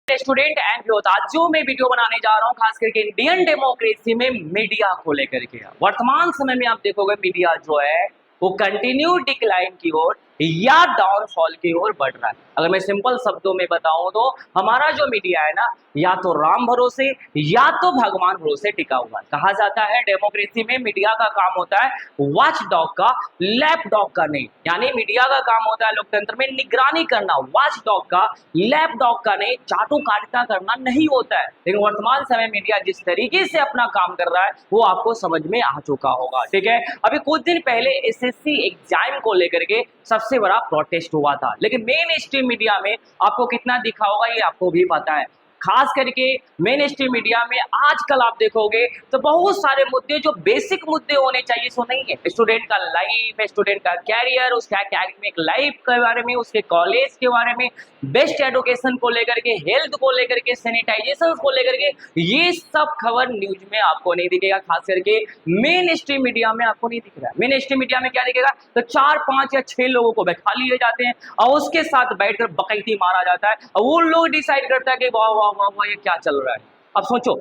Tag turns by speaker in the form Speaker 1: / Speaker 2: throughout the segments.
Speaker 1: Student and growth, आज जो मैं वीडियो बनाने जा रहा हूँ खास करके इंडियन डेमोक्रेसी में मीडिया को लेकर के। वर्तमान समय में आप देखोगे मीडिया जो है वो कंटिन्यू डिक्लाइन की ओर या डाउनफॉल की ओर बढ़ रहा है। अगर मैं सिंपल शब्दों में बताऊं तो हमारा जो मीडिया है ना, या तो राम भरोसे या तो भगवान भरोसे टिका हुआ है। कहा जाता है डेमोक्रेसी में मीडिया का काम होता है वॉच डॉग का, लैप डॉग का नहीं। यानी मीडिया का काम होता है लोकतंत्र में निगरानी करना, वॉच डॉग का, लैप डॉग का नहीं, चाटुकारिता करना नहीं होता है। लेकिन वर्तमान समय मीडिया जिस तरीके से अपना काम कर रहा है वो आपको समझ में आ चुका होगा। ठीक है, अभी कुछ दिन पहले एसएससी एग्जाम को लेकर के सबसे बड़ा प्रोटेस्ट हुआ था, लेकिन मेन स्ट्रीम मीडिया में आपको कितना दिखा होगा ये आपको भी पता है। खास करके मेन स्ट्रीम मीडिया में आजकल आप देखोगे तो बहुत सारे मुद्दे जो बेसिक मुद्दे होने चाहिए सो नहीं है। स्टूडेंट का लाइफ, स्टूडेंट का कैरियर, उसका एकेडमिक लाइफ के बारे में, उसके कॉलेज के बारे में, बेस्ट एजुकेशन को लेकर के, हेल्थ को लेकर के, सैनिटाइजेशन को लेकर के, ये सब खबर न्यूज में आपको नहीं दिखेगा। खास करके मेन स्ट्रीम मीडिया में आपको नहीं दिख रहा है। मेन स्ट्रीम मीडिया में क्या दिखेगा तो 4, 5 या 6 लोगों को बैठा लिए जाते हैं और उसके साथ बैठकर बकैती मारा जाता है और वो लोग डिसाइड करता है कि वाह वाह वाह वाह ये क्या चल रहा है। अब सोचो,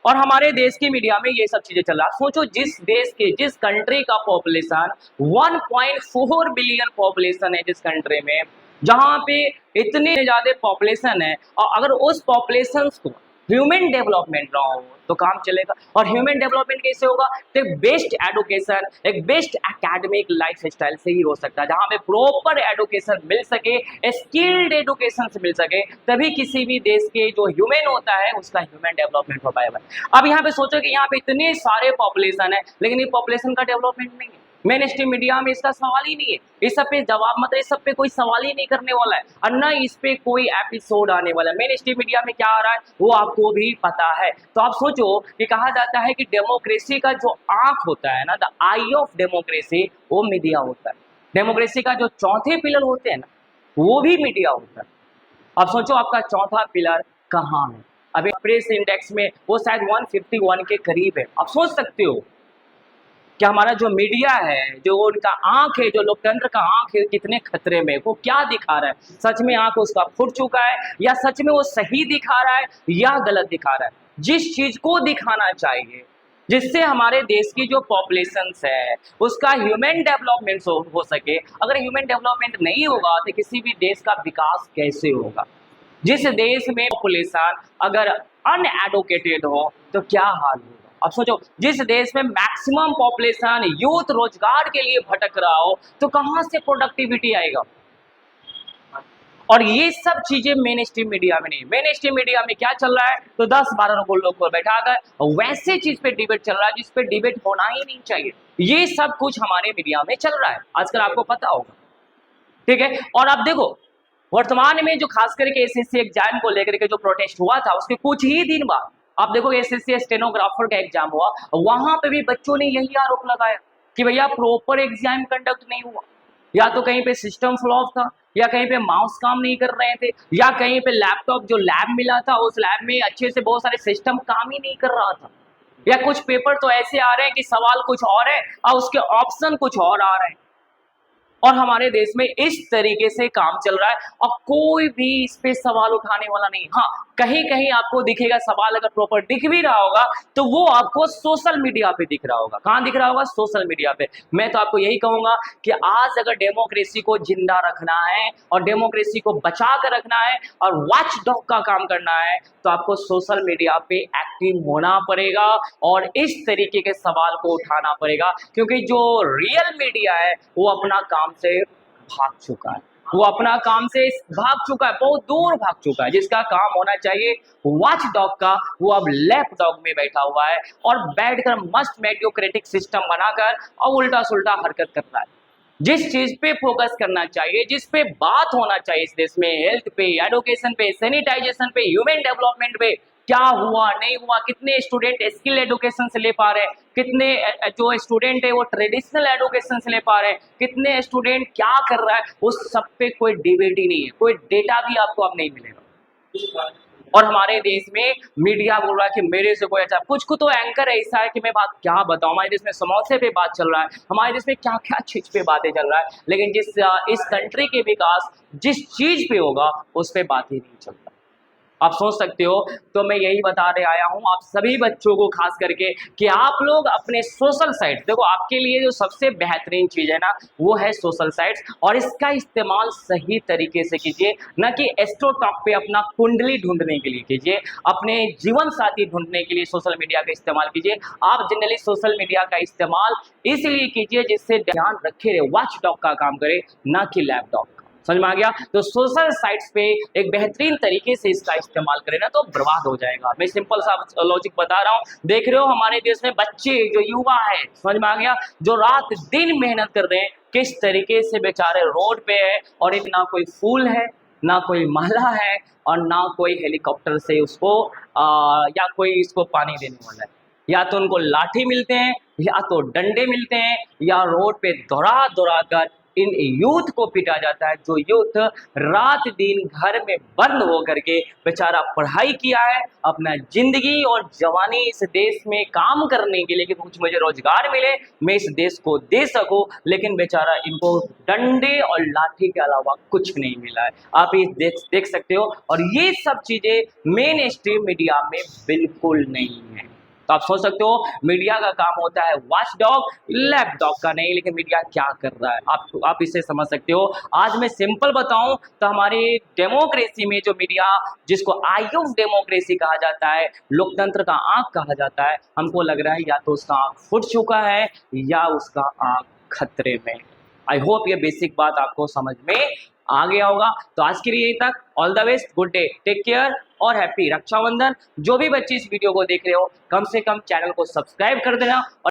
Speaker 1: और हमारे देश की मीडिया में ये सब चीजें चल रहा है। सोचो जिस देश के, जिस कंट्री का पॉपुलेशन 1.4 बिलियन पॉपुलेशन है, जिस कंट्री में जहां पे इतनी ज्यादा पॉपुलेशन है, और अगर उस पॉपुलेशन को ह्यूमन डेवलपमेंट ना हो तो काम चलेगा। और ह्यूमन डेवलपमेंट कैसे होगा तो एक बेस्ट एडुकेशन, एक बेस्ट एकेडमिक लाइफ स्टाइल से ही हो सकता है, जहां पे प्रॉपर एडुकेशन मिल सके, स्किल्ड एडुकेशन से मिल सके, तभी किसी भी देश के जो ह्यूमन होता है उसका ह्यूमन डेवलपमेंट हो पाएगा। अब यहाँ पे सोचो कि यहाँ पे इतने सारे पॉपुलेशन है लेकिन ये पॉपुलेशन का डेवलपमेंट नहीं है। मेन स्ट्रीम मीडिया में इसका सवाल ही नहीं है, इस सब पे जवाब मतलब इस सब पे कोई सवाल ही नहीं करने वाला है और ना इस पे कोई एपिसोड आने वाला है। मेन स्ट्रीम मीडिया में क्या आ रहा है वो आपको भी पता है। तो आप सोचो कि कहा जाता है कि डेमोक्रेसी का जो आंख होता है ना, द आई ऑफ डेमोक्रेसी, वो मीडिया होता है। डेमोक्रेसी का जो चौथे पिलर होते हैं ना वो भी मीडिया होता है। अब सोचो आपका चौथा पिलर कहाँ है। अभी प्रेस इंडेक्स में वो शायद 151 के करीब है। आप सोच सकते हो कि हमारा जो मीडिया है, जो उनका आंख है, जो लोकतंत्र का आंख है, कितने खतरे में, वो क्या दिखा रहा है। सच में आंख उसका फुट चुका है या सच में वो सही दिखा रहा है या गलत दिखा रहा है। जिस चीज को दिखाना चाहिए जिससे हमारे देश की जो पॉपुलेशन है उसका ह्यूमन डेवलपमेंट हो सके, अगर ह्यूमन डेवलपमेंट नहीं होगा तो किसी भी देश का विकास कैसे होगा। जिस देश में पॉपुलेशन अगर अनएडुकेटेड हो तो क्या हाल होगा। अब सोचो जिस देश में मैक्सिमम पॉपुलेशन यूथ रोजगार के लिए भटक रहा हो तो कहां से प्रोडक्टिविटी आएगा। और ये सब चीजें मेन स्ट्रीम मीडिया में नहीं। मेन स्ट्रीम मीडिया में क्या चल रहा है तो 10-12 लोग को बैठाकर वैसे चीज पे डिबेट चल रहा है जिस पे डिबेट होना ही नहीं चाहिए। ये सब कुछ हमारे मीडिया में चल रहा है आजकल, आपको पता होगा। ठीक है, और आप देखो वर्तमान में जो खास करके एसएससी एग्जाम को लेकर के जो प्रोटेस्ट हुआ था उसके कुछ ही दिन बाद आप देखो एसएससी स्टेनोग्राफर का एग्जाम हुआ, वहां पे भी बच्चों ने यही आरोप लगाया कि भैया प्रॉपर एग्जाम कंडक्ट नहीं हुआ, या तो कहीं पे सिस्टम फ्लॉप था, या कहीं पे माउस काम नहीं कर रहे थे, या कहीं पे लैपटॉप जो लैब मिला था उस लैब में अच्छे से बहुत सारे सिस्टम काम ही नहीं कर रहा था, या कुछ पेपर तो ऐसे आ रहे हैं कि सवाल कुछ और है और उसके ऑप्शन कुछ और आ रहे हैं। और हमारे देश में इस तरीके से काम चल रहा है और कोई भी इस पे सवाल उठाने वाला नहीं। हाँ, कहीं कहीं आपको दिखेगा सवाल, अगर प्रॉपर दिख भी रहा होगा तो वो आपको सोशल मीडिया पे दिख रहा होगा। कहाँ दिख रहा होगा? सोशल मीडिया पे। मैं तो आपको यही कहूंगा कि आज अगर डेमोक्रेसी को जिंदा रखना है और डेमोक्रेसी को बचा कर रखना है और वॉच डॉग का काम करना है तो आपको सोशल मीडिया पे एक्टिव होना पड़ेगा और इस तरीके के सवाल को उठाना पड़ेगा, क्योंकि जो रियल मीडिया है वो अपना काम से भाग चुका है, वो अपना काम से भाग चुका है, बहुत दूर भाग चुका है। जिसका काम होना चाहिए वॉच डॉग का वो अब लैप डॉग में बैठा हुआ है और बैठकर मस्त मेडियोक्रेटिक सिस्टम बनाकर और उल्टा सुल्टा हरकत कर रहा है। जिस चीज पे फोकस करना चाहिए, जिस पे बात होना चाहिए इस देश में, हेल्थ पे, एडुकेशन पे, सैनिटाइजेशन पे, ह्यूमन डेवलपमेंट पे, क्या हुआ नहीं हुआ, कितने स्टूडेंट स्किल एडुकेशन से ले पा रहे हैं, कितने जो स्टूडेंट है वो ट्रेडिशनल एडुकेशन से ले पा रहे हैं, कितने स्टूडेंट क्या कर रहा है, उस सब पे कोई डिबेट ही नहीं है, कोई डेटा भी आपको अब नहीं मिलेगा। और हमारे देश में मीडिया बोल रहा है कि मेरे से कोई अच्छा, कुछ को तो एंकर ऐसा है कि मैं बात क्या बताऊं, हमारे देश में समोसे पे बात चल रहा है, हमारे देश में क्या क्या चीज पे बातें चल रहा है, लेकिन जिस इस कंट्री के विकास जिस चीज पे होगा उस पे बात ही नहीं चलता। आप सोच सकते हो। तो मैं यही बताने आया हूं आप सभी बच्चों को खास करके कि आप लोग अपने सोशल साइट्स, देखो आपके लिए जो सबसे बेहतरीन चीज़ है ना वो है सोशल साइट्स, और इसका इस्तेमाल सही तरीके से कीजिए, ना कि एस्ट्रोटॉक पे अपना कुंडली ढूंढने के लिए कीजिए, अपने जीवन साथी ढूंढने के लिए सोशल मीडिया का इस्तेमाल कीजिए। आप जनरली सोशल मीडिया का इस्तेमाल इसलिए कीजिए जिससे ध्यान रखे रहे, वॉच डॉग का काम करे, ना कि लैपटॉप। समझ में आ गया? तो सोशल साइट्स पे एक बेहतरीन तरीके से इसका इस्तेमाल करें ना तो बर्बाद हो जाएगा। मैं सिंपल सा लॉजिक बता रहा हूँ, देख रहे हो हमारे देश में बच्चे जो युवा है, समझ में आ गया, जो रात दिन मेहनत कर रहे हैं, किस तरीके से बेचारे रोड पे है, और ना कोई फूल है, ना कोई माला है, और ना कोई हेलीकॉप्टर से उसको या कोई इसको पानी देने वाला है। या तो उनको लाठी मिलते हैं, या तो डंडे मिलते हैं, या रोड पे दौड़ा दौड़ा कर इन यूथ को पीटा जाता है, जो यूथ रात दिन घर में बंद होकर के बेचारा पढ़ाई किया है, अपना जिंदगी और जवानी इस देश में काम करने के लिए कि कुछ मुझे रोजगार मिले, मैं इस देश को दे सकूं, लेकिन बेचारा इनको डंडे और लाठी के अलावा कुछ नहीं मिला है। आप ये देख सकते हो, और ये सब चीजें मेन स्ट्रीम मीडिया में बिल्कुल नहीं है। तो आप सोच सकते हो मीडिया का काम होता है वॉच डॉग, लैपटॉप का नहीं। लेकिन मीडिया क्या कर रहा है आप इसे समझ सकते हो। आज मैं सिंपल बताऊं तो हमारी डेमोक्रेसी में जो मीडिया, जिसको आई ऑफ डेमोक्रेसी कहा जाता है, लोकतंत्र का आंख कहा जाता है, हमको लग रहा है या तो उसका आंख फूट चुका है या उसका आंख खतरे में। आई होप ये बेसिक बात आपको समझ में आ गया होगा। तो आज के लिए यही तक। All the best, good day, take care और हैप्पी रक्षाबंधन। जो भी बच्चे इस वीडियो को देख रहे हो, कम से कम चैनल को सब्सक्राइब कर देना। और